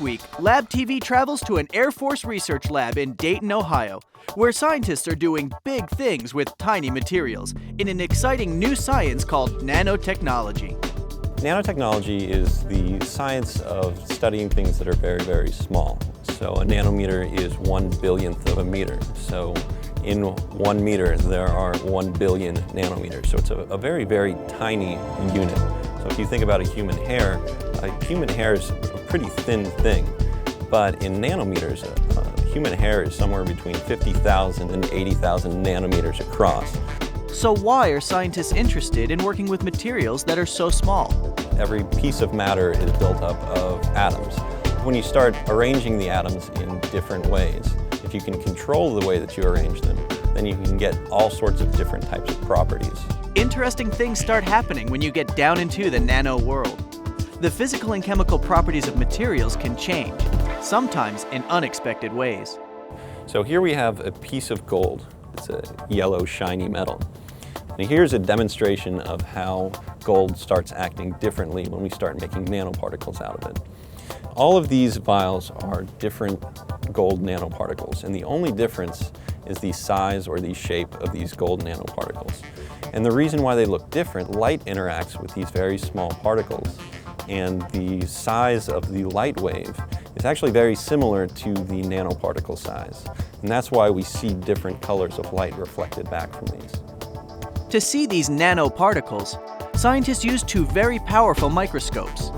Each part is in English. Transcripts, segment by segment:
week, Lab TV travels to an Air Force research lab in Dayton, Ohio, where scientists are doing big things with tiny materials in an exciting new science called nanotechnology. Nanotechnology is the science of studying things that are very, very small. So a nanometer is 1/1000th of a meter. So in 1 meter, there are 1 billion nanometers. So it's a very, very tiny unit. So if you think about a human hair is a pretty thin thing. But in nanometers, human hair is somewhere between 50,000 and 80,000 nanometers across. So why are scientists interested in working with materials that are so small? Every piece of matter is built up of atoms. When you start arranging the atoms in different ways, if you can control the way that you arrange them, then you can get all sorts of different types of properties. Interesting things start happening when you get down into the nano world. The physical and chemical properties of materials can change, sometimes in unexpected ways. So here we have a piece of gold. It's a yellow, shiny metal. And here's a demonstration of how gold starts acting differently when we start making nanoparticles out of it. All of these vials are different gold nanoparticles, and the only difference is the size or the shape of these gold nanoparticles. And the reason why they look different, light interacts with these very small particles, and the size of the light wave is actually very similar to the nanoparticle size. And that's why we see different colors of light reflected back from these. To see these nanoparticles, scientists use two very powerful microscopes.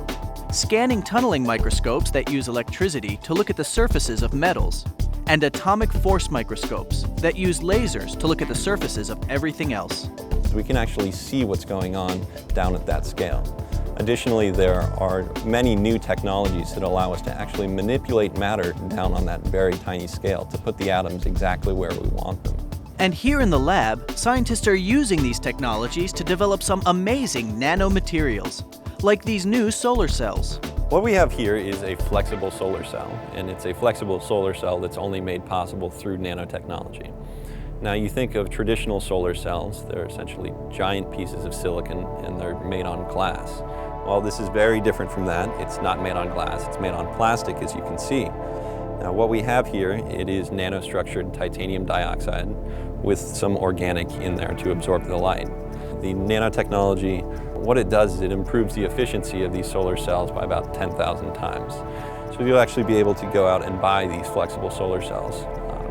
Scanning tunneling microscopes that use electricity to look at the surfaces of metals, and atomic force microscopes that use lasers to look at the surfaces of everything else. We can actually see what's going on down at that scale. Additionally, there are many new technologies that allow us to actually manipulate matter down on that very tiny scale to put the atoms exactly where we want them. And here in the lab, scientists are using these technologies to develop some amazing nanomaterials, like these new solar cells. What we have here is a flexible solar cell, and it's a flexible solar cell that's only made possible through nanotechnology. Now you think of traditional solar cells, they're essentially giant pieces of silicon and they're made on glass. Well, this is very different from that. It's not made on glass, it's made on plastic, as you can see. Now what we have here, it is nanostructured titanium dioxide with some organic in there to absorb the light. The nanotechnology, what it does is it improves the efficiency of these solar cells by about 10,000 times. So you'll actually be able to go out and buy these flexible solar cells,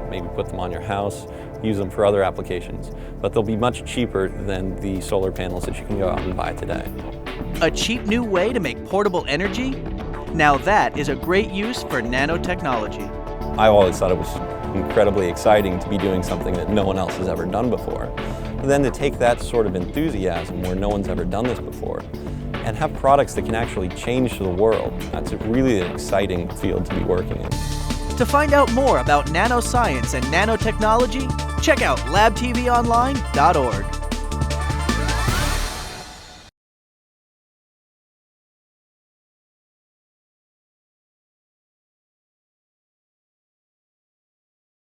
maybe put them on your house, use them for other applications, but they'll be much cheaper than the solar panels that you can go out and buy today. A cheap new way to make portable energy? Now that is a great use for nanotechnology. I always thought it was incredibly exciting to be doing something that no one else has ever done before. And then to take that sort of enthusiasm where no one's ever done this before and have products that can actually change the world, that's really an exciting field to be working in. To find out more about nanoscience and nanotechnology, check out labtvonline.org.